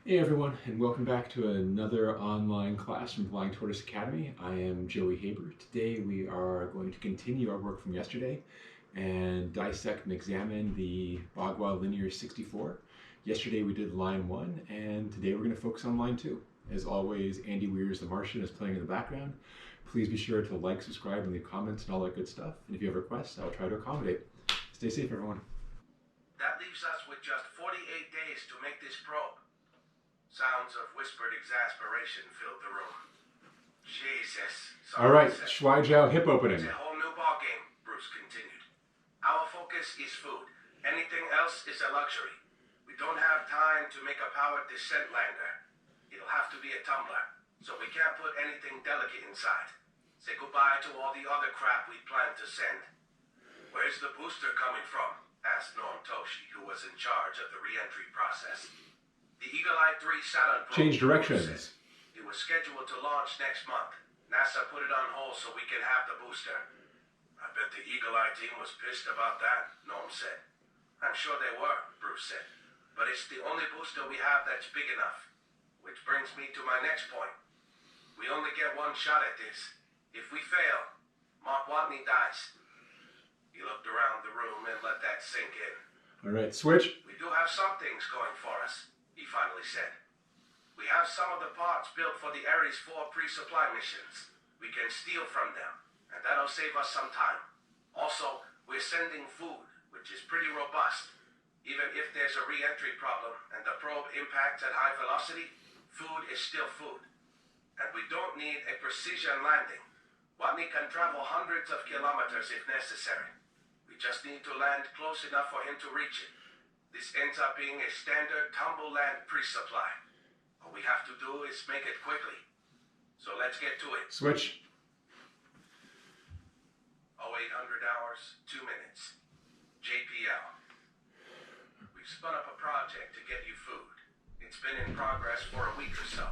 Hey everyone, and welcome back to another online class from Flying Tortoise Academy. I am Joey Haber. Today we are going to continue our work from yesterday and dissect and examine the BaGua Linear 64. Yesterday we did line 1, and today we're going to focus on line 2. As always, Andy Weir's The Martian is playing in the background. Please be sure to like, subscribe, and leave comments and all that good stuff. And if you have requests, I'll try to accommodate. Stay safe, everyone. That leaves us with just 48 days to make this probe. Sounds of whispered exasperation filled the room. Jesus. All right, ShuiJiao hip opening. It's a whole new ballgame, Bruce continued. Our focus is food. Anything else is a luxury. We don't have time to make a powered descent lander. It'll have to be a tumbler, so we can't put anything delicate inside. Say goodbye to all the other crap we planned to send. Where's the booster coming from? Asked Norm Toshi, who was in charge of the re-entry process. The Eagle Eye 3 Saturn probe. Change directions. It was scheduled to launch next month. NASA put it on hold so we can have the booster. I bet the Eagle Eye team was pissed about that, Norm said. I'm sure they were, Bruce said. But it's the only booster we have that's big enough. Which brings me to my next point. We only get one shot at this. If we fail, Mach dies. He looked around the room and let that sink in. All right, switch. We do have some things going for us, he finally said. We have some of the parts built for the Ares 4 pre-supply missions. We can steal from them, and that'll save us some time. Also, we're sending food, which is pretty robust. Even if there's a re-entry problem and the probe impacts at high velocity, food is still food. And we don't need a precision landing. Watney can travel hundreds of kilometers if necessary. We just need to land close enough for him to reach it. This ends up being a standard tumble land pre-supply. All we have to do is make it quickly. So let's get to it. Switch. 0800 hours, 2 minutes. JPL. We've spun up a project to get you food. It's been in progress for a week or so.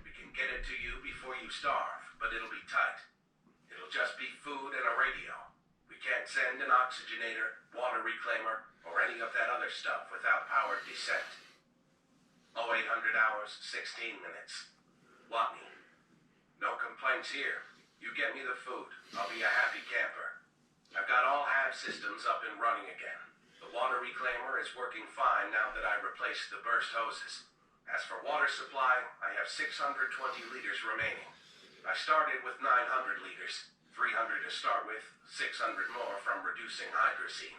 We can get it to you before you starve, but it'll be tight. It'll just be food and a radio. We can't send an oxygenator, water reclaimer, or any of that other stuff without powered descent. 0800 hours, 16 minutes. Watney. No complaints here. You get me the food, I'll be a happy camper. I've got all HAB systems up and running again. The water reclaimer is working fine now that I replaced the burst hoses. As for water supply, I have 620 liters remaining. I started with 900 liters, 300 to start with, 600 more from reducing hydrazine.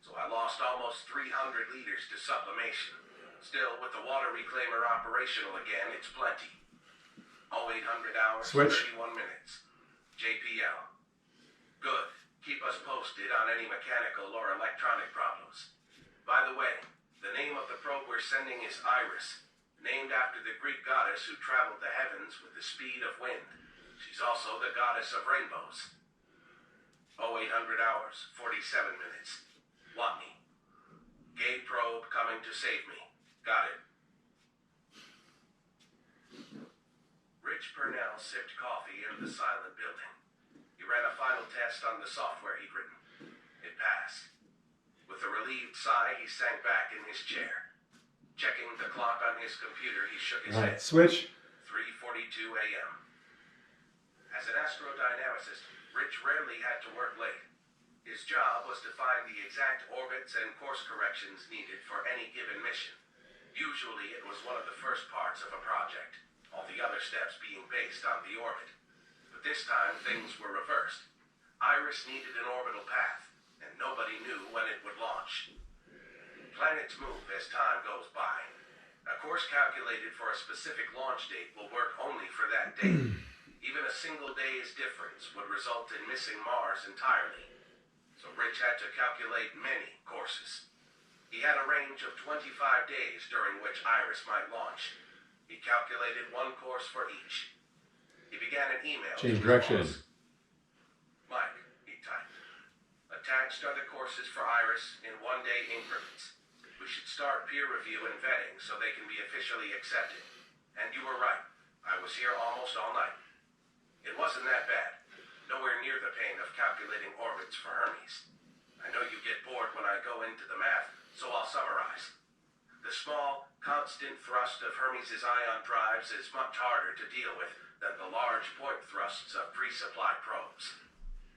So I lost almost 300 liters to sublimation. Still, with the water reclaimer operational again, it's plenty. 0800 hours, Switch. 31 minutes. JPL. Good. Keep us posted on any mechanical or electronic problems. By the way, the name of the probe we're sending is Iris, named after the Greek goddess who traveled the heavens with the speed of wind. She's also the goddess of rainbows. 0800 hours, 47 minutes. Watney. Gate probe coming to save me. Got it. Rich Purnell sipped coffee in the silent building. He ran a final test on the software he'd written. It passed. With a relieved sigh, he sank back in his chair. Checking the clock on his computer, he shook his head. Switch. 3:42 a.m. As an astrodynamicist, Rich rarely had to work late. His job was to find the exact orbits and course corrections needed for any given mission. Usually it was one of the first parts of a project, all the other steps being based on the orbit. But this time things were reversed. Iris needed an orbital path, and nobody knew when it would launch. Planets move as time goes by. A course calculated for a specific launch date will work only for that date. Even a single day's difference would result in missing Mars entirely. So Rich had to calculate many courses. He had a range of 25 days during which Iris might launch. He calculated one course for each. He began an email. Change direction. Mike, he typed. Attached are the courses for Iris in one-day increments. We should start peer review and vetting so they can be officially accepted. And you were right. I was here almost all night. It wasn't that bad. Nowhere near the pain of calculating orbits for Hermes. I know you get bored when I go into the math, so I'll summarize. The The small, constant thrust of Hermes' ion drives is much harder to deal with than the large point thrusts of pre-supply probes.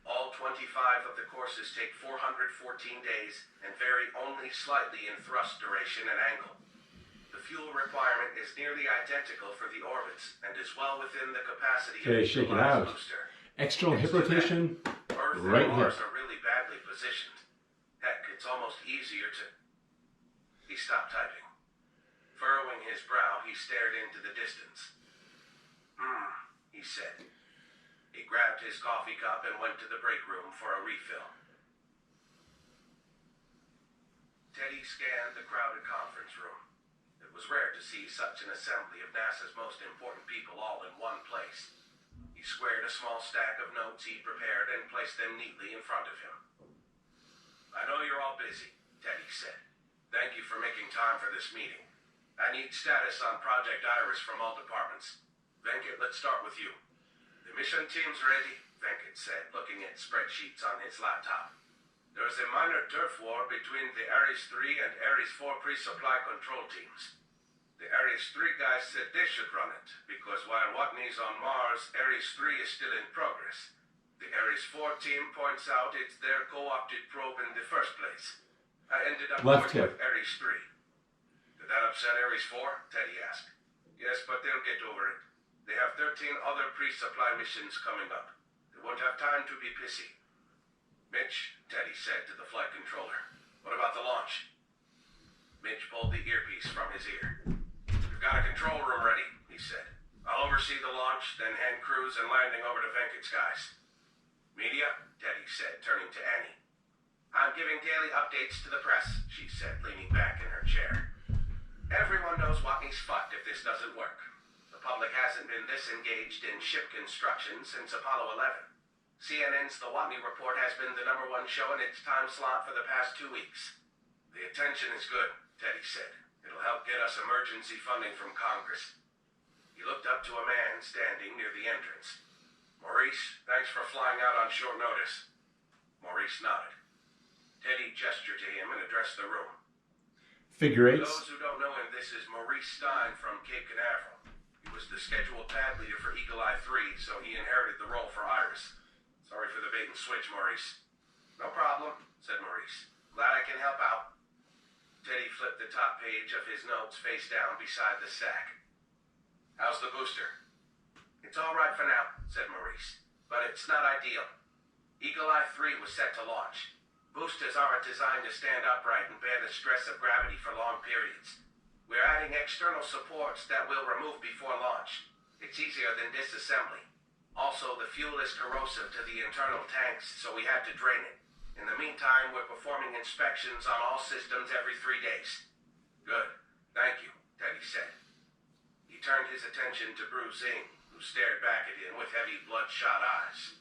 All 25 of the courses take 414 days and vary only slightly in thrust duration and angle. The fuel requirement is nearly identical for the orbits and is well within the capacity of the shake it out. booster. External hip rotation, Earth right and here. Mars are really badly positioned. Heck, it's almost easier to... He stopped typing. Furrowing his brow, he stared into the distance. He said. He grabbed his coffee cup and went to the break room for a refill. Teddy scanned the crowded conference room. It was rare to see such an assembly of NASA's most important people all in one place. He squared a small stack of notes he'd prepared and placed them neatly in front of him. I know you're all busy, Teddy said. Thank you for making time for this meeting. I need status on Project Iris from all departments. Venkat, let's start with you. The mission team's ready, Venkat said, looking at spreadsheets on his laptop. There is a minor turf war between the Ares 3 and Ares 4 pre-supply control teams. The Ares 3 guys said they should run it, because while Watney's on Mars, Ares 3 is still in progress. The Ares 4 team points out it's their co-opted probe in the first place. I ended up Left going hip. with Ares 3. Did that upset Ares 4? Teddy asked. Yes, but they'll get over it. They have 13 other pre-supply missions coming up. They won't have time to be pissy. Mitch, Teddy said to the flight controller. What about the launch? Mitch pulled the earpiece from his ear. We've got a control room ready, he said. I'll oversee the launch, then hand crews and landing over to Venkat's guys. Media? Teddy said, turning to Annie. I'm giving daily updates to the press, she said, leaning back in her chair. Everyone knows Watney's fucked if this doesn't work. The public hasn't been this engaged in ship construction since Apollo 11. CNN's The Watney Report has been the #1 show in its time slot for the past 2 weeks. The attention is good, Teddy said. It'll help get us emergency funding from Congress. He looked up to a man standing near the entrance. Maurice, thanks for flying out on short notice. Maurice nodded. Teddy gestured to him and addressed the room. Figure For eights. those who don't know him, this is Maurice Stein from Cape Canaveral. He was the scheduled pad leader for Eagle Eye 3, so he inherited the role for Iris. Sorry for the bait and switch, Maurice. No problem, said Maurice. Glad I can help out. Teddy flipped the top page of his notes face down beside the sack. How's the booster? It's all right for now, said Maurice, but it's not ideal. Eagle Eye 3 was set to launch. Boosters aren't designed to stand upright and bear the stress of gravity for long periods. We're adding external supports that we'll remove before launch. It's easier than disassembly. Also, the fuel is corrosive to the internal tanks, so we had to drain it. In the meantime, we're performing inspections on all systems every 3 days. Good. Thank you, Teddy said. He turned his attention to Bruce Ing, who stared back at him with heavy bloodshot eyes.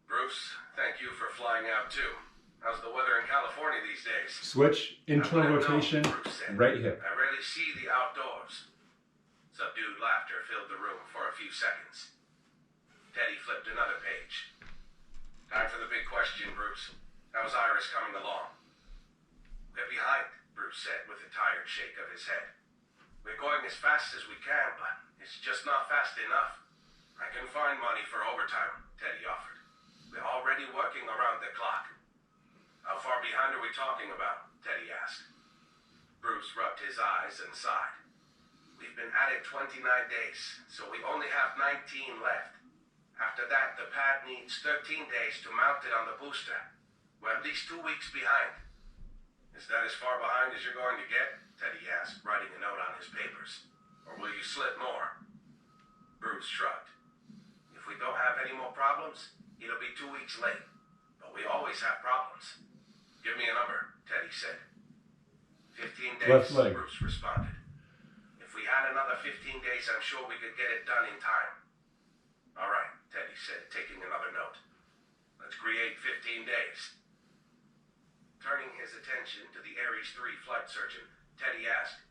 Bruce, thank you for flying out too. How's the weather in California these days? Switch, internal I rotation, know, Bruce said. right hip. I rarely see the outdoors. Subdued laughter filled the room for a few seconds. Teddy flipped another page. Time for the big question, Bruce. How's Iris coming along? We're behind, Bruce said with a tired shake of his head. We're going as fast as we can, but it's just not fast enough. I can find money for overtime, Teddy offered. We're already working around the clock. How far behind are we talking about? Teddy asked. Bruce rubbed his eyes and sighed. We've been at it 29 days, so we only have 19 left. After that, the pad needs 13 days to mount it on the booster. We're at least 2 weeks behind. Is that as far behind as you're going to get? Teddy asked, writing a note on his papers. Or will you slip more? Bruce shrugged. If we don't have any more problems, it'll be 2 weeks late. But we always have problems. Give me a number, Teddy said. 15 days, Left leg. Bruce responded. If we had another 15 days, I'm sure we could get it done in time. All right, Teddy said, taking another note. Let's create 15 days. Turning his attention to the Ares 3 flight surgeon, Teddy asked,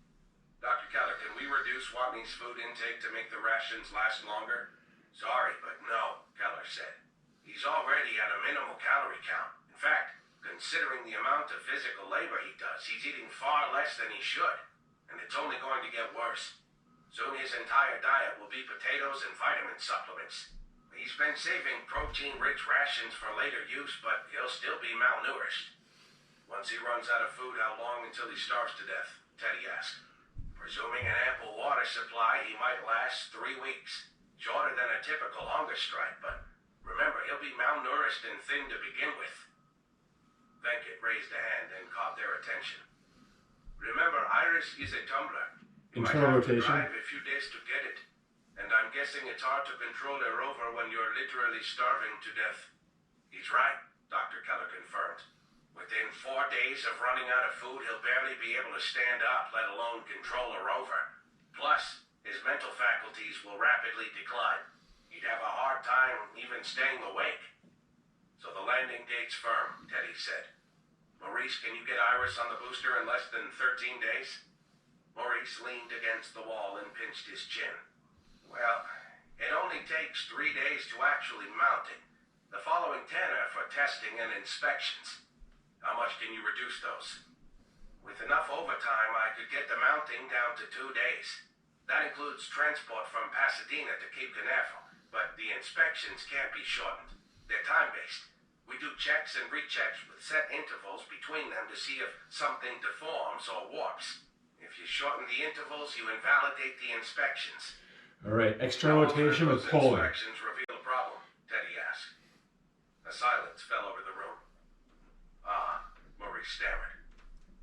Dr. Keller, can we reduce Watney's food intake to make the rations last longer? Sorry, but no, Keller said. He's already at a minimal calorie count. In fact, considering the amount of physical labor he does, he's eating far less than he should. And the it's only going to get worse. Soon his entire diet will be potatoes and vitamin supplements. He's been saving protein-rich rations for later use, but he'll still be malnourished. Once he runs out of food, how long until he starves to death? Teddy asked. Presuming an ample water supply, he might last 3 weeks. Shorter than a typical hunger strike, but remember, he'll be malnourished and thin to begin with. Venkit raised a hand and caught their attention. Remember, Iris is a tumbler. You might Internal have to rotation. drive a few days to get it. And I'm guessing it's hard to control a rover when you're literally starving to death. He's right, Dr. Keller confirmed. Within 4 days of running out of food, he'll barely be able to stand up, let alone control a rover. Plus, his mental faculties will rapidly decline. He'd have a hard time even staying awake. So the landing date's firm, Teddy said. Maurice, can you get Iris on the booster in less than 13 days? Maurice leaned against the wall and pinched his chin. Well, it only takes 3 days to actually mount it. The following 10 are for testing and inspections. How much can you reduce those? With enough overtime, I could get the mounting down to 2 days. That includes transport from Pasadena to Cape Canaveral, but the inspections can't be shortened. They're time-based. We do checks and rechecks with set intervals between them to see if something deforms or warps. If you shorten the intervals, you invalidate the inspections. All right, external rotation with pulling. Inspections reveal a problem, Teddy asked. A silence fell over the room. Maurice stammered.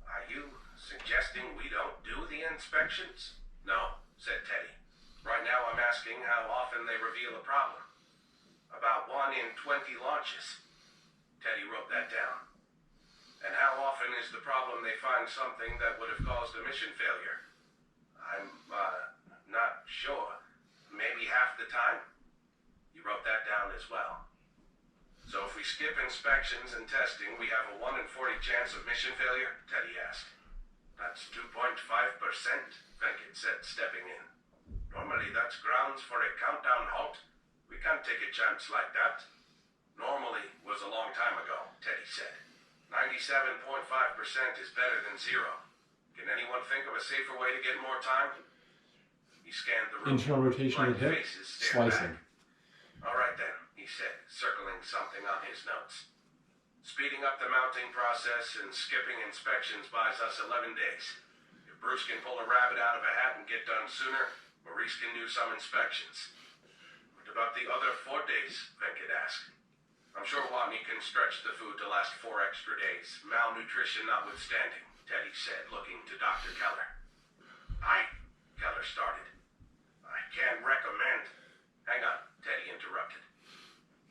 Are you suggesting we don't do the inspections? No, said Teddy. Right now I'm asking how often they reveal a problem. About 1 in 20 launches. Teddy wrote that down. And how often is the problem they find something that would have caused a mission failure? I'm, not sure. Maybe half the time? You wrote that down as well. So if we skip inspections and testing, we have a 1 in 40 chance of mission failure? Teddy asked. That's 2.5%, Venkit said, stepping in. Normally that's grounds for a countdown halt. We can't take a chance like that. Normally was a long time ago, Teddy said. 97.5% is better than 0. Can anyone think of a safer way to get more time? He scanned the room. Internal rotation with hip, slicing. All right then, he said, circling something on his notes. Speeding up the mounting process and skipping inspections buys us 11 days. If Bruce can pull a rabbit out of a hat and get done sooner, Maurice can do some inspections. What about the other 4 days? Venkit asked. I'm sure Watney can stretch the food to last 4 extra days, malnutrition notwithstanding, Teddy said, looking to Dr. Keller. Keller started. I can't recommend. Hang on, Teddy interrupted.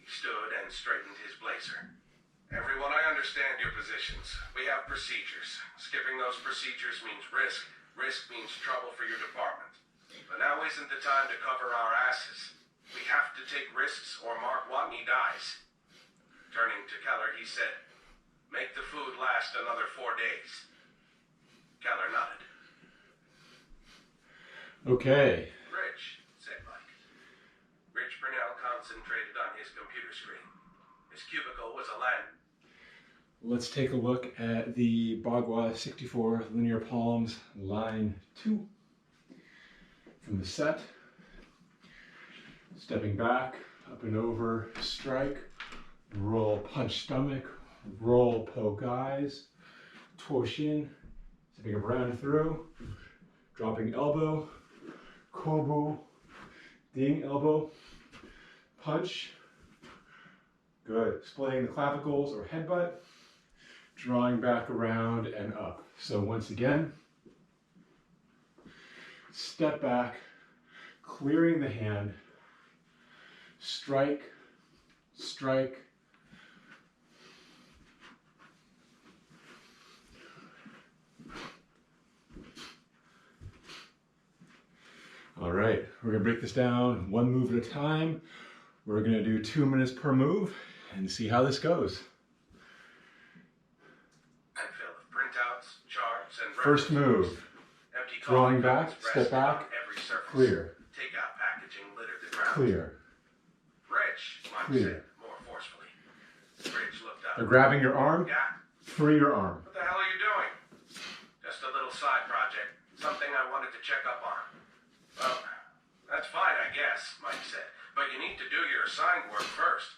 He stood and straightened his blazer. Everyone, I understand your positions. We have procedures. Skipping those procedures means risk. Risk means trouble for your department. But now isn't the time to cover our asses. We have to take risks or Mark Watney dies. Turning to Keller, he said, make the food last another 4 days. Keller nodded. Okay. Rich, said Mike. Rich Brunel concentrated on his computer screen. His cubicle was a LAN. Let's take a look at the BaGua 64 linear palms line 2. From the set, stepping back, up and over, strike, roll punch stomach, roll poke eyes, Toshin, stepping around and through, dropping elbow, kobu, ding elbow, punch, good, splitting the clavicles or headbutt, drawing back around and up. So once again, step back, clearing the hand, strike, strike, all right, we're gonna break this down 1 move at a time. We're gonna do 2 minutes per move and see how this goes. And fill with printouts, charts, and First move, empty drawing coffee back, cups step rested back, on every surface. clear, Takeout packaging littered the ground. clear, Rich, Mike clear. said, more forcefully. Rich looked up. They're grabbing your arm, Yeah? free your arm. What the hell are you doing? Just a little side project, Something I wanted to check up on. Well, that's fine, I guess, Mike said. But you need to do your assigned work first.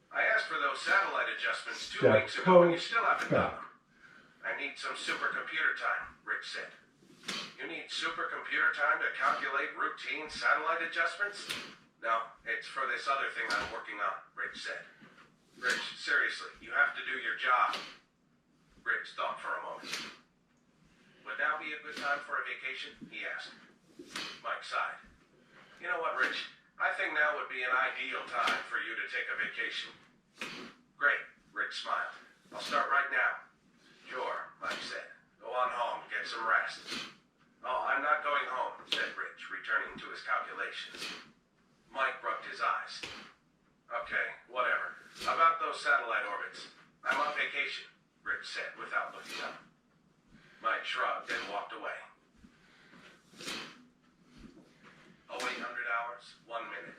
I asked for those satellite adjustments 2 weeks ago and you still haven't done them. I need some supercomputer time, Rich said. You need supercomputer time to calculate routine satellite adjustments? No, it's for this other thing I'm working on, Rich said. Rich, seriously, you have to do your job. Rich thought for a moment. Would now be a good time for a vacation? He asked. Mike sighed. You know what, Rich? I think now would be an ideal time for you to take a vacation. Great, Rich smiled. I'll start right now. Sure, Mike said. Go on home, get some rest. Oh, I'm not going home, said Rich, returning to his calculations. Mike rubbed his eyes. Okay, whatever. About those satellite orbits. I'm on vacation, Rich said without looking up. Mike shrugged and walked away. 0800 hours, 1 minute.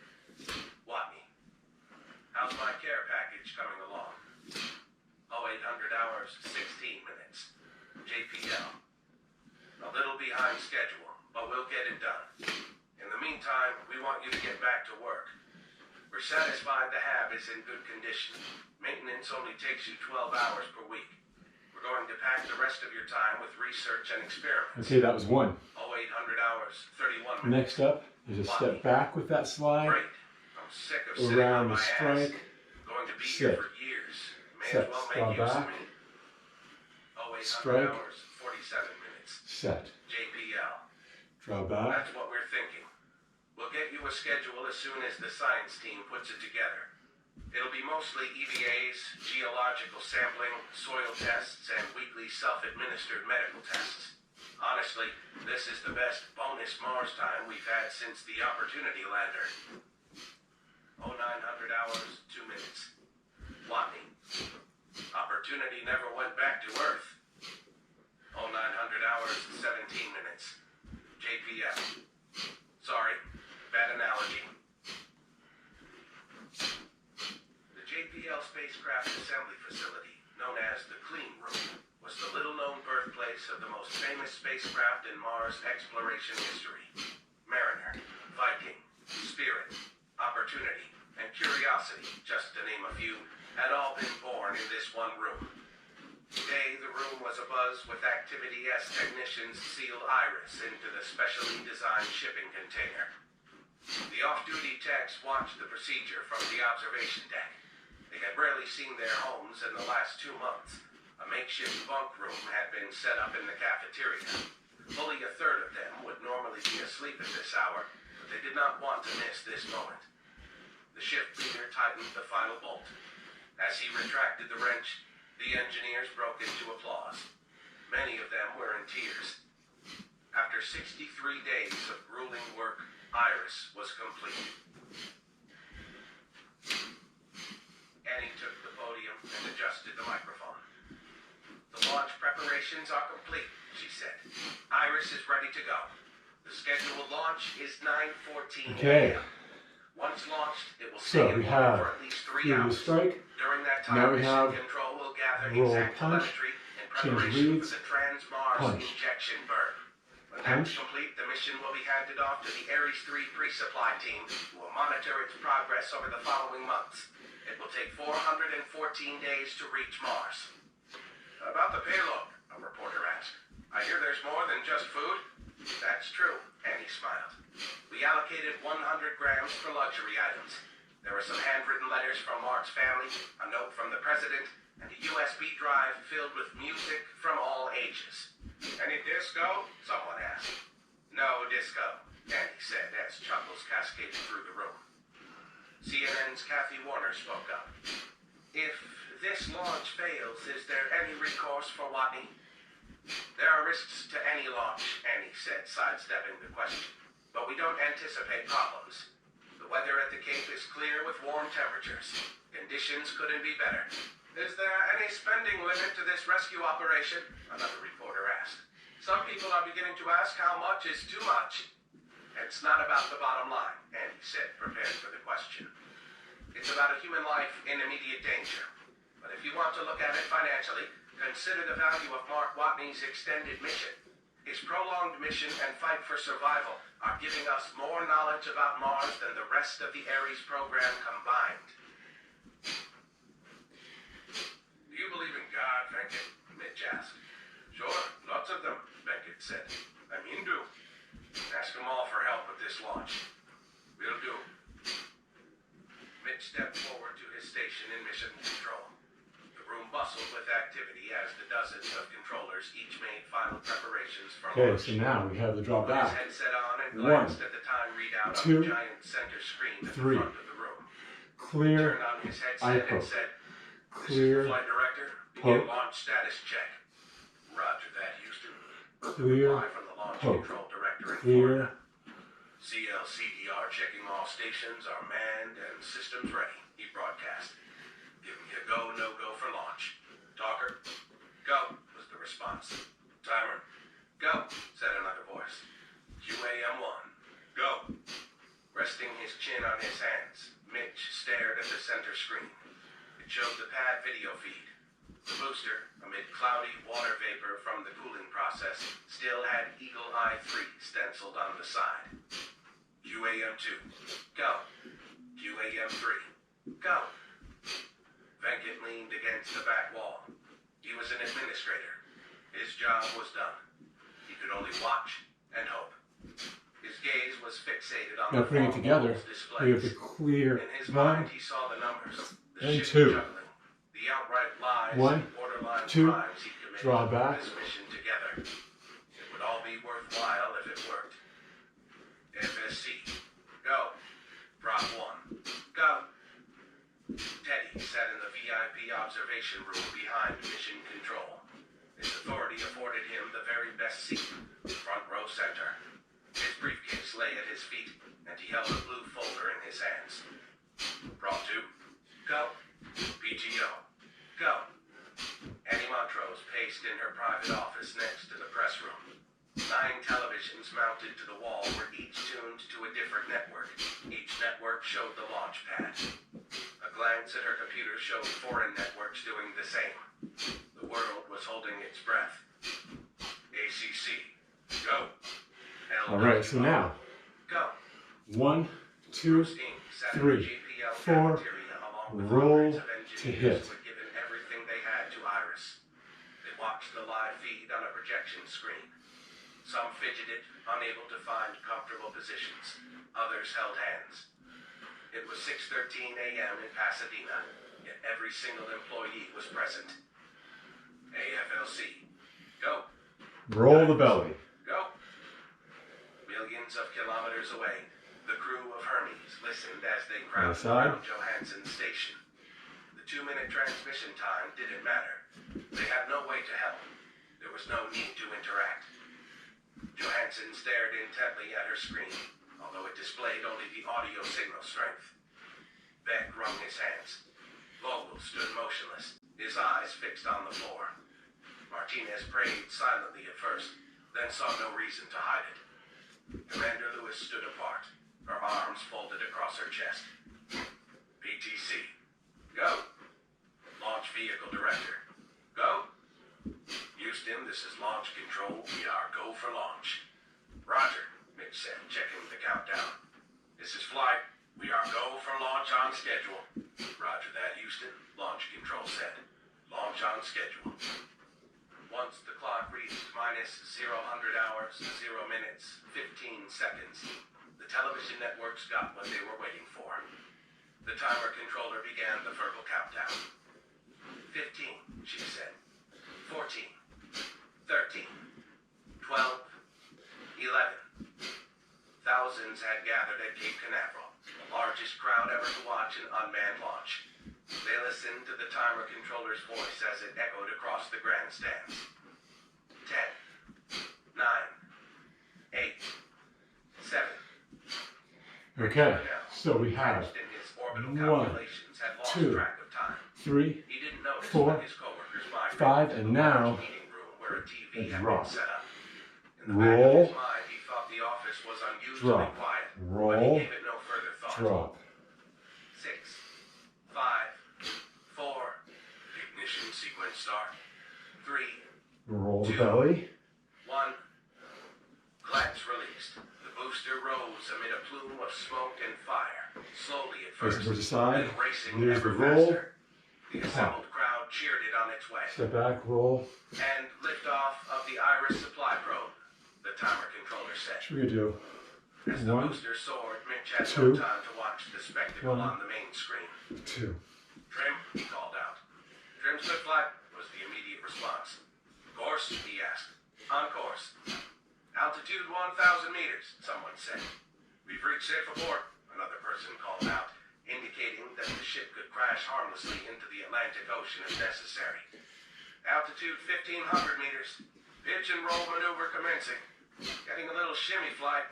Watney. How's my care package coming along? 0800 hours, 16 minutes. JPL. A little behind schedule, but we'll get it done. In the meantime, we want you to get back to work. We're satisfied the hab is in good condition. Maintenance only takes you 12 hours per week. We're going to pack the rest of your time with research and experiments. Okay, that was one. 0800 hours, 31 minutes. Next up is a step back with that slide. Great. I'm sick of sitting Around on the my strike. ass. Going to be Sit. here for years. May Set. as well Draw make use back. of me. 0800 Strike. hours, 47 minutes. Set. JPL. Draw back. That's what we're thinking. We'll get you a schedule as soon as the science team puts it together. It'll be mostly EVAs, geological sampling, soil tests, and weekly self-administered medical tests. Honestly, this is the best bonus Mars time we've had since the Opportunity Lander. 0900 hours, 2 minutes. Watney. Opportunity never went back to Earth. 0900 hours, 17 minutes. JPL. Sorry, bad analogy. The JPL spacecraft assembly facility, known as the Clean Room, was the little-known birthplace of the most famous spacecraft in Mars exploration history. Mariner, Viking, Spirit, Opportunity, and Curiosity, just to name a few, had all been born in this one room. Today, the room was abuzz with activity as technicians sealed Iris into the specially designed shipping container. The off-duty techs watched the procedure from the observation deck. They had rarely seen their homes in the last 2 months. A makeshift bunk room had been set up in the cafeteria. Fully a third of them would normally be asleep at this hour, but they did not want to miss this moment. The shift leader tightened the final bolt. As he retracted the wrench, the engineers broke into applause. Many of them were in tears. After 63 days of grueling work, Iris was complete. Annie took the podium and adjusted the microphone. The launch preparations are complete, she said. Iris is ready to go. The scheduled launch is 9:14 Okay. a.m. Once launched, it will stay in orbit for at least 3 hours. Strike. During that time, Now we have mission control will gather roll exact punch, telemetry in change preparation leads, for the Trans-Mars punch. injection burn. When Punch. that's complete, the mission will be handed off to the Ares 3 pre-supply team, who will monitor its progress over the following months. It will take 414 days to reach Mars. About the payload, a reporter asked. I hear there's more than just food? That's true, Annie smiled. We allocated 100 grams for luxury items. There were some handwritten letters from Mark's family, a note from the president, and a USB drive filled with music from all ages. Any disco? Someone asked. No disco, Andy said as chuckles cascaded through the room. CNN's Kathy Warner spoke up. If this launch fails, is there any recourse for Watney? There are risks to any launch, Annie said, sidestepping the question. But we don't anticipate problems. The weather at the Cape is clear with warm temperatures. Conditions couldn't be better. Is there any spending limit to this rescue operation? Another reporter asked. Some people are beginning to ask how much is too much. It's not about the bottom line, Andy said, prepared for the question. It's about a human life in immediate danger. But if you want to look at it financially, consider the value of Mark Watney's extended mission. His prolonged mission and fight for survival are giving us more knowledge about Mars than the rest of the Ares program combined. Do you believe in God, Venkit? Mitch asked. Sure, lots of them, Venkit said. I'm Hindu. Ask them all for help with this launch. Will do. Mitch stepped forward to his station in mission control. The room bustled with activity as the dozens of controllers each made final preparations for launch. Okay, so now we have the draw back. His headset on and glanced at the time readout on the giant center screen at the front of the room. Clear. Turned on his headset and said, Clear. Flight director, begin launch status check. Roger that, Houston. Clear. Reply from the launch control director in Clear. Florida. CLCDR checking all stations are manned and systems ready, he broadcast. Give me a go, no-go for launch. Talker, go, was the response. Timer, go, said another voice. QAM1, go. Resting his chin on his hands, Mitch stared at the center screen. It showed the pad video feed. The booster, amid cloudy water vapor from the cooling process, still had Eagle Eye 3 stenciled on the side. QAM2, go. QAM3, go. Venkit leaned against the back wall. He was an administrator. His job was done. He could only watch and hope. His gaze was fixated on Now the putting it together, we have the clear In his one mind, he saw the numbers, the and ship two. juggling, the outright lies One, and borderline two, crimes he committed draw to back. this mission together. It would all be worthwhile if it worked. FSC, go. Prop 1, go. Teddy sat in the VIP observation room behind mission control. His authority afforded him the very best seat, front row center. His briefcase lay at his feet, and he held a blue folder in his hands. Prop 2, go. PTO, go. Annie Montrose paced in her private office next to the press room. 9 televisions mounted to the wall were each tuned to a different network. Each network showed the launch pad. A glance at her computer showed foreign networks doing the same. The world was holding its breath. ACC, go. All right, so now, Go. 1, 2, 3, 4, roll to hit. Given everything they had to Iris. They watched the live feed on a projection screen. Some fidgeted, unable to find comfortable positions. Others held hands. It was 6:13 a.m. in Pasadena, yet every single employee was present. AFLC, go. Roll the belly. Go. Millions of kilometers away, the crew of Hermes listened as they crowded around Johansson's station. The 2-minute transmission time didn't matter. They had no way to help. There was no need to interact. Johansson stared intently at her screen, although it displayed only the audio signal strength. Beck wrung his hands. Vogel stood motionless, his eyes fixed on the floor. Martinez prayed silently at first, then saw no reason to hide it. Commander Lewis stood apart, her arms folded across her chest. PTC, go. Launch Vehicle Director, go. Houston, this is launch control. We are go for launch. Roger, Mitch said, checking the countdown. This is flight. We are go for launch on schedule. Roger that, Houston, launch control said. Launch on schedule. Once the clock reached minus 0 hours, 0 minutes, 15 seconds, the television networks got what they were waiting for. The timer controller began the verbal countdown. 15, she said. 14. 13, 12, 11. Thousands had gathered at Cape Canaveral, the largest crowd ever to watch an unmanned launch. They listened to the timer controller's voice as it echoed across the grandstands. 10, 9, 8, 7. Okay, so we have 1, 2, 3, 4, 5, and now a drop. Roll, drop, roll, drop. 6, 5, 4, ignition sequence start. 3, Roll the belly. 1, rose amid a plume of smoke and fire, slowly at first, Towards the side. then racing There's ever the roll. faster. The assembled crowd cheered it on its way. Step back, roll. And liftoff of the Iris supply probe, the timer controller said. What should we do? As the 1, booster soared, Mitch had 2, no time to watch the spectacle 1, on the main screen. 2. Trim, he called out. Trim's good flight, was the immediate response. Course, he asked. On course. Altitude 1,000 meters, someone said. We've reached safe abort, another person called out, indicating that the ship could crash harmlessly into the Atlantic Ocean if necessary. Altitude 1,500 meters. Pitch and roll maneuver commencing. Getting a little shimmy flight.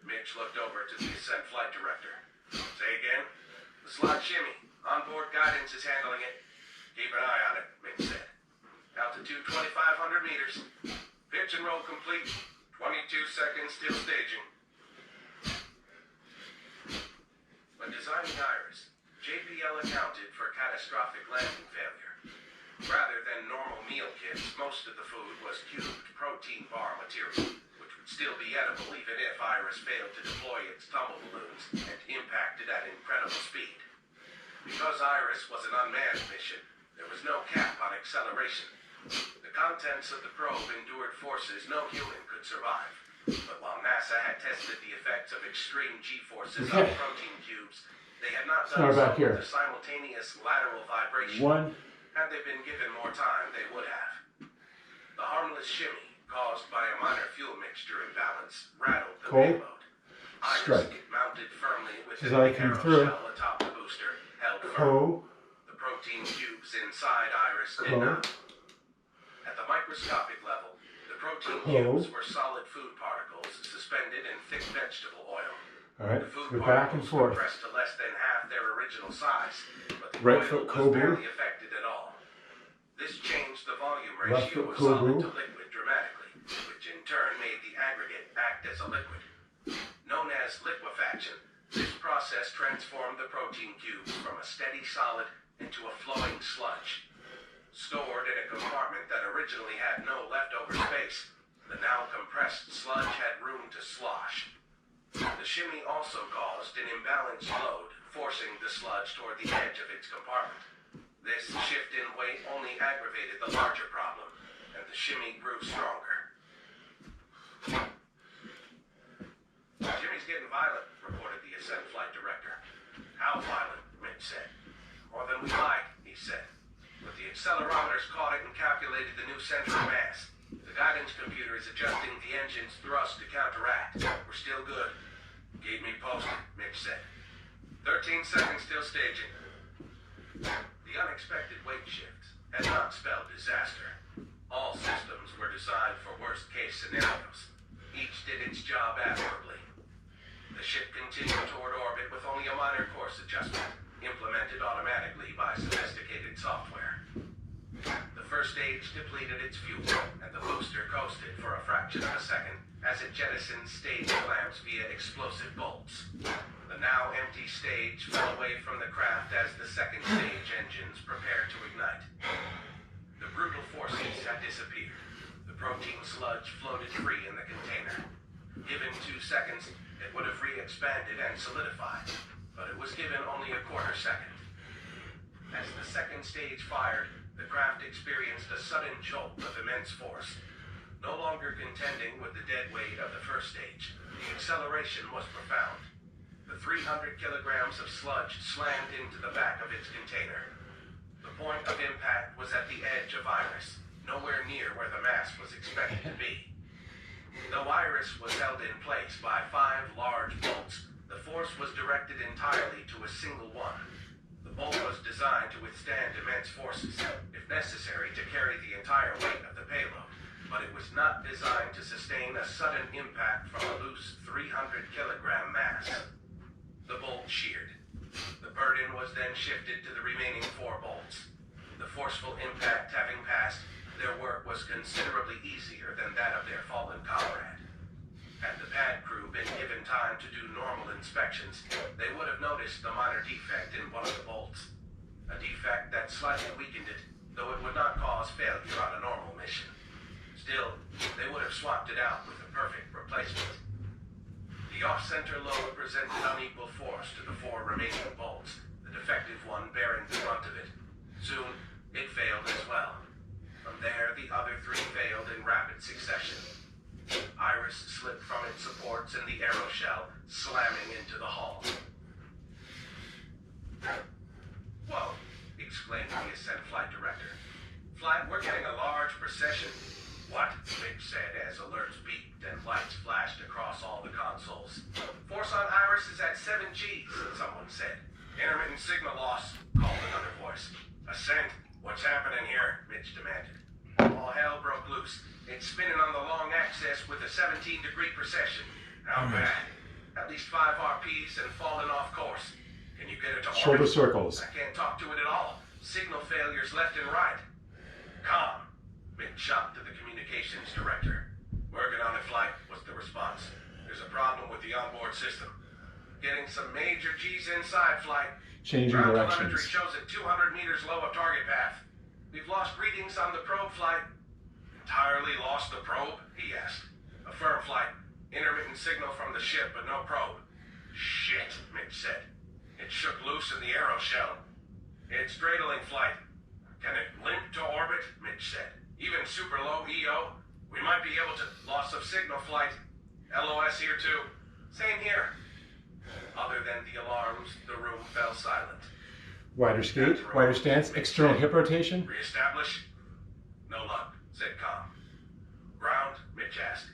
Mitch looked over to the ascent flight director. Say again? The slide shimmy. Onboard guidance is handling it. Keep an eye on it, Mitch said. Altitude 2,500 meters. Pitch and roll complete. 22 seconds till staging. When designing Iris, JPL accounted for catastrophic landing failure. Rather than normal meal kits, most of the food was cubed protein bar material, which would still be edible even if Iris failed to deploy its tumble balloons and impacted at incredible speed. Because Iris was an unmanned mission, there was no cap on acceleration. The contents of the probe endured forces no human could survive. But while NASA had tested the effects of extreme G-forces on protein cubes, they had not done so with the simultaneous lateral vibration. Had they been given more time, they would have. The harmless shimmy, caused by a minor fuel mixture imbalance, rattled the payload. Iris, mounted firmly within the arrow shell atop the booster, held firm. The protein cubes inside Iris did not. At the microscopic level, the protein cubes were solid food particles suspended in thick vegetable oil. The food particles compressed to less than half their original size, but the oil was barely affected at all. This changed the volume ratio of solid to liquid dramatically, which in turn made the aggregate act as a liquid. Known as liquefaction, this process transformed the protein cubes from a steady solid into a flowing sludge. Stored in a compartment that originally had no leftover space, the now compressed sludge had room to slosh. The shimmy also caused an imbalanced load, forcing the sludge toward the edge of its compartment. This shift in weight only aggravated the larger problem, and the shimmy grew stronger. Jimmy's getting violent, reported the ascent flight director. How violent? Mitch said. More than we like, he said. But the accelerometers caught it and calculated the new center of mass. The guidance computer is adjusting the engine's thrust to counteract. We're still good. Keep me posted, Mitch said. 13 seconds till staging. The unexpected weight shifts had not spelled disaster. All systems were designed for worst-case scenarios. Each did its job admirably. The ship continued toward orbit with only a minor course adjustment, implemented automatically by sophisticated software. The first stage depleted its fuel, and the booster coasted for a fraction of a second as it jettisoned stage clamps via explosive bolts. The now empty stage fell away from the craft as the second stage engines prepared to ignite. The brutal forces had disappeared. The protein sludge floated free in the container. Given 2 seconds, it would have re-expanded and solidified, but it was given only a quarter second. As the second stage fired, the craft experienced a sudden jolt of immense force. No longer contending with the dead weight of the first stage, the acceleration was profound. The 300 kilograms of sludge slammed into the back of its container. The point of impact was at the edge of Iris, nowhere near where the mass was expected to be. Though Iris was held in place by 5 large bolts, the force was directed entirely to a single one. The bolt was designed to withstand immense forces, if necessary to carry the entire weight of the payload, but it was not designed to sustain a sudden impact from a loose 300-kilogram mass. The bolt sheared. The burden was then shifted to the remaining 4 bolts. The forceful impact having passed, their work was considerably easier than that of their fallen comrade. Had the pad crew been given time to do normal inspections, they would have noticed the minor defect in one of the bolts. A defect that slightly weakened it, though it would not cause failure on a normal mission. Still, they would have swapped it out with a perfect replacement. The The off-center load presented unequal force to the 4 remaining bolts, the defective one bearing the brunt of it. Soon, it failed as well. From there, the other 3 failed in rapid succession. Iris slipped from its supports and the aeroshell, slamming into the hull. Whoa, exclaimed the ascent flight director. Flight, we're getting a large procession. What? Mitch said as alerts beeped and lights flashed across all the consoles. Force on Iris is at 7 Gs, someone said. Intermittent signal loss, called another voice. Ascent, what's happening here? Mitch demanded. All hell broke loose. It's spinning on the long axis with a 17-degree precession. How bad? At least 5 RPs and falling off course. Can you get it to orbit? Shoulder circles. I can't talk to it at all. Signal failures left and right. Calm. Mitch shot to the communications director. Working on the flight, was the response. There's a problem with the onboard system. Getting some major G's inside flight. Changing Ground directions. telemetry shows it 200 meters low of target path. We've lost readings on the probe flight. Entirely lost the probe? He asked. Affirm flight. Intermittent signal from the ship, but no probe. Shit, Mitch said. It shook loose in the aeroshell. It's dreidling flight. Can it limp to orbit? Mitch said. Even super low EO? We might be able to. Loss of signal flight. LOS here too. Same here. Other than the alarms, the room fell silent. Wider skate, wider stance, external hip rotation. Reestablish? No luck, said Com. Ground? Mitch asked.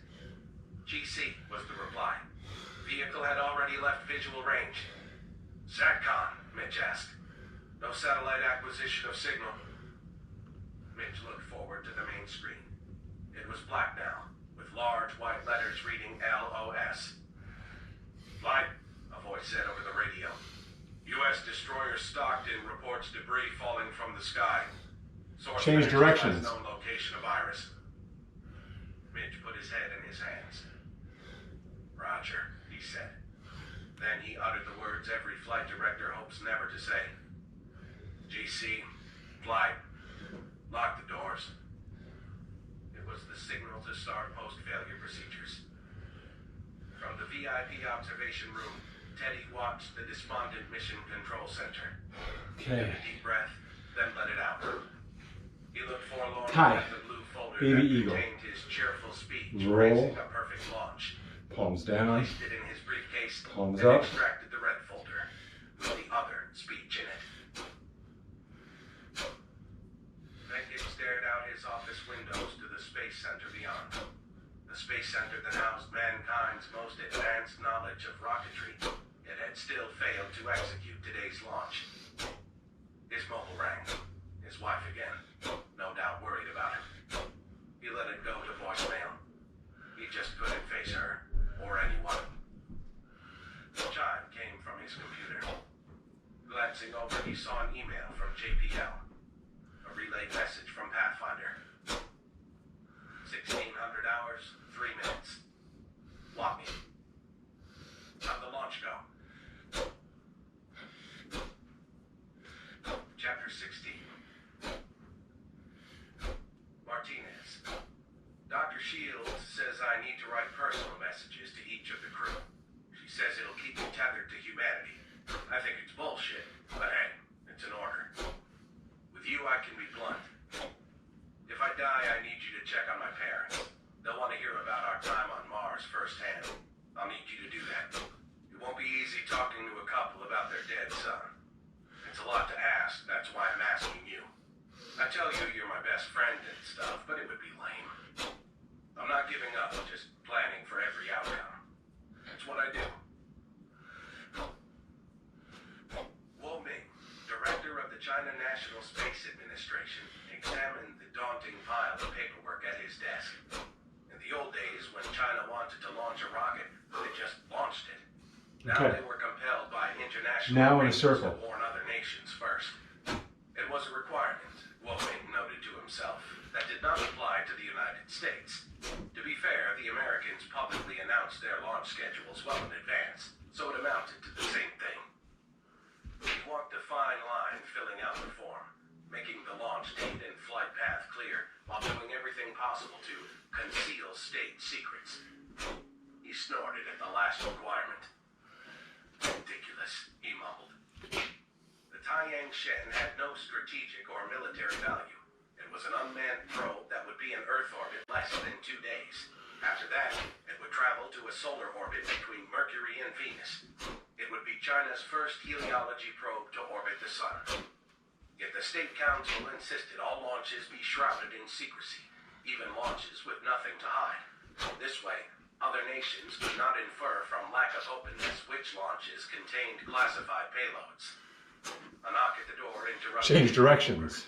GC was the reply. Vehicle had already left visual range. SATCOM? Mitch asked. No satellite acquisition of signal. Mitch looked forward to the main screen. It was black now, with large white letters reading LOS. Flight, a voice said over the radio. U.S. destroyer Stockton reports debris falling from the sky. Source Change directions. Known location of Iris. Mitch put his head in his hands. Roger, he said. Then he uttered the words every flight director hopes never to say. GC, flight, lock the doors. It was the signal to start post-failure procedures. From the VIP observation room, Teddy watched the despondent mission control center. He took a deep breath, then let it out. He looked forlorn at the blue folder Baby that eagle. contained his cheerful speech, Roll. praising a perfect launch. Palms He down. placed it in his briefcase Palms and up. extracted the red folder with the other speech in it. Then he stared out his office windows to the space center beyond. The space center that housed mankind's most advanced knowledge of rocketry. It had still failed to execute today's launch. His mobile rang. His wife again. No doubt worried about him. He let it go to voicemail. He just couldn't face her, or anyone. The chime came from his computer. Glancing over, he saw an email from JPL. A relayed message from Pathfinder. 1600 hours, 3 minutes. Lock me. How'd the launch go? Chapter 16. Martinez. Dr. Shields says I need to write personal messages to each of the crew. She says it'll keep me tethered to humanity. I think it's bullshit, but hey, it's an order. With you, I can be blunt. If I die, I need you to check on my parents. They'll want to hear about our time on Mars firsthand. I'll need you to do that. It won't be easy talking to a couple about their dead son. It's a lot to ask, that's why I'm asking you. I tell you you're my best friend and stuff, but it would be lame. I'm not giving up, just planning for every outcome. That's what I do. Wu Ming, director of the China National Space Administration, examined the daunting pile of paperwork at his desk. In the old days, when China wanted to launch a rocket, they just launched it. Now they were compelled by international Now in a agreements circle. to warn other nations first. It was a requirement, Wu Ming noted to himself, that did not apply to the United States. To be fair, the Americans publicly announced their launch schedules well in advance, so it amounted to the same thing. He walked a fine line filling out the form, making the launch date and flight path clear, while doing everything possible to conceal state secrets. He snorted at the last requirement. Shen had no strategic or military value. It was an unmanned probe that would be in Earth orbit less than 2 days. After that, it would travel to a solar orbit between Mercury and Venus. It would be China's first heliology probe to orbit the Sun. Yet the State Council insisted all launches be shrouded in secrecy, even launches with nothing to hide. This way, other nations could not infer from lack of openness which launches contained classified payloads. A knock at the door interrupted. Change directions.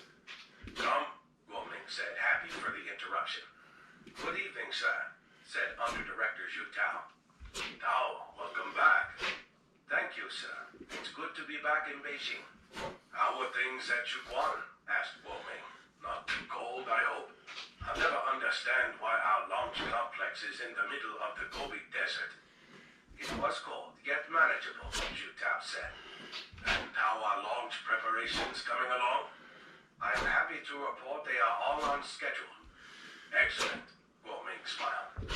Come, Guoming said, happy for the interruption. Good evening, sir, said Under-Director ShuiJiao. Tao, welcome back. Thank you, sir. It's good to be back in Beijing. How are things at Yuquan? Asked Guoming. Not too cold, I hope. I'll never understand why our launch complex is in the middle of the Gobi Desert. It was cold, yet manageable, ShuiJiao said. And how are launch preparations coming along? I am happy to report they are all on schedule. Excellent, Guoming smiled.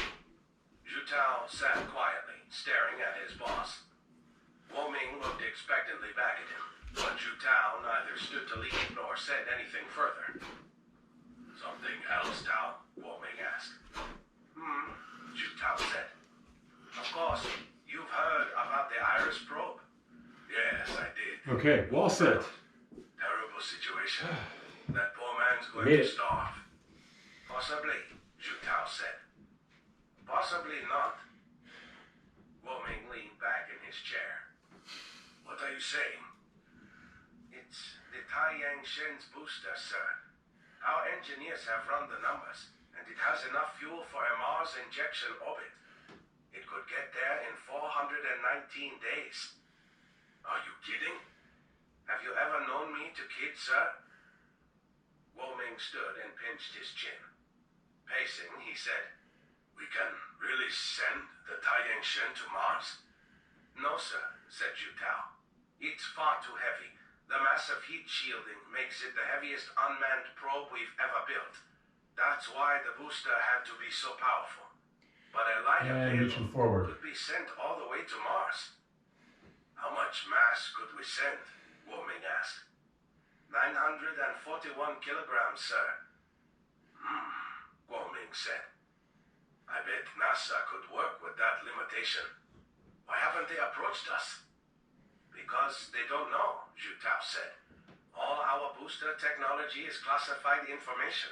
ShuiJiao sat quietly, staring at his boss. Guoming looked expectantly back at him, but ShuiJiao neither stood to leave nor said anything further. Something else, Tao? Guoming asked. ShuiJiao said. Of course, you've heard about the Iris probe. Yes, I did. Okay, well said. Terrible situation. That poor man's going to starve. Possibly, ShuiJiao said. Possibly not. Guoming leaned back in his chair. What are you saying? It's the Taiyang Shen's booster, sir. Our engineers have run the numbers, and it has enough fuel for a Mars injection orbit. It could get there in 419 days. Are you kidding? Have you ever known me to kid, sir? Guoming stood and pinched his chin. Pacing, he said, We can really send the Taiyang Shen to Mars? No, sir, said ShuiJiao. It's far too heavy. The massive heat shielding makes it the heaviest unmanned probe we've ever built. That's why the booster had to be so powerful. But a lighter payload could be sent all the way to Mars. How much mass could we send? Guoming asked. 941 kilograms, sir. Guoming said. I bet NASA could work with that limitation. Why haven't they approached us? Because they don't know, ShuiJiao said. All our booster technology is classified information.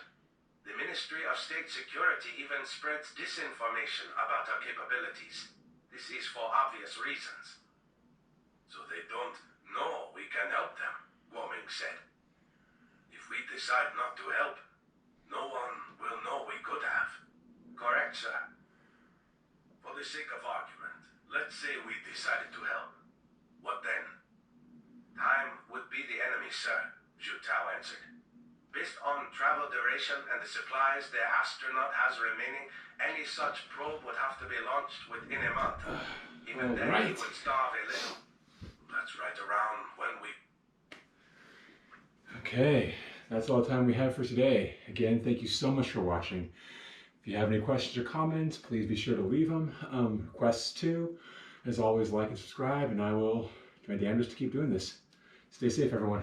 The Ministry of State Security even spreads disinformation about our capabilities. This is for obvious reasons. So they don't know we can help them, Guoming said. If we decide not to help, no one will know we could have. Correct, sir. For the sake of argument, let's say we decided to help. What then? Time would be the enemy, sir, ShuiJiao answered. Based on travel duration and the supplies the astronaut has remaining, any such probe would have to be launched within a month. Even then, he would starve a little. That's right around when we... Okay, that's all the time we have for today. Again, thank you so much for watching. If you have any questions or comments, please be sure to leave them. Requests too. As always, like and subscribe, and I will do my damnedest to keep doing this. Stay safe, everyone.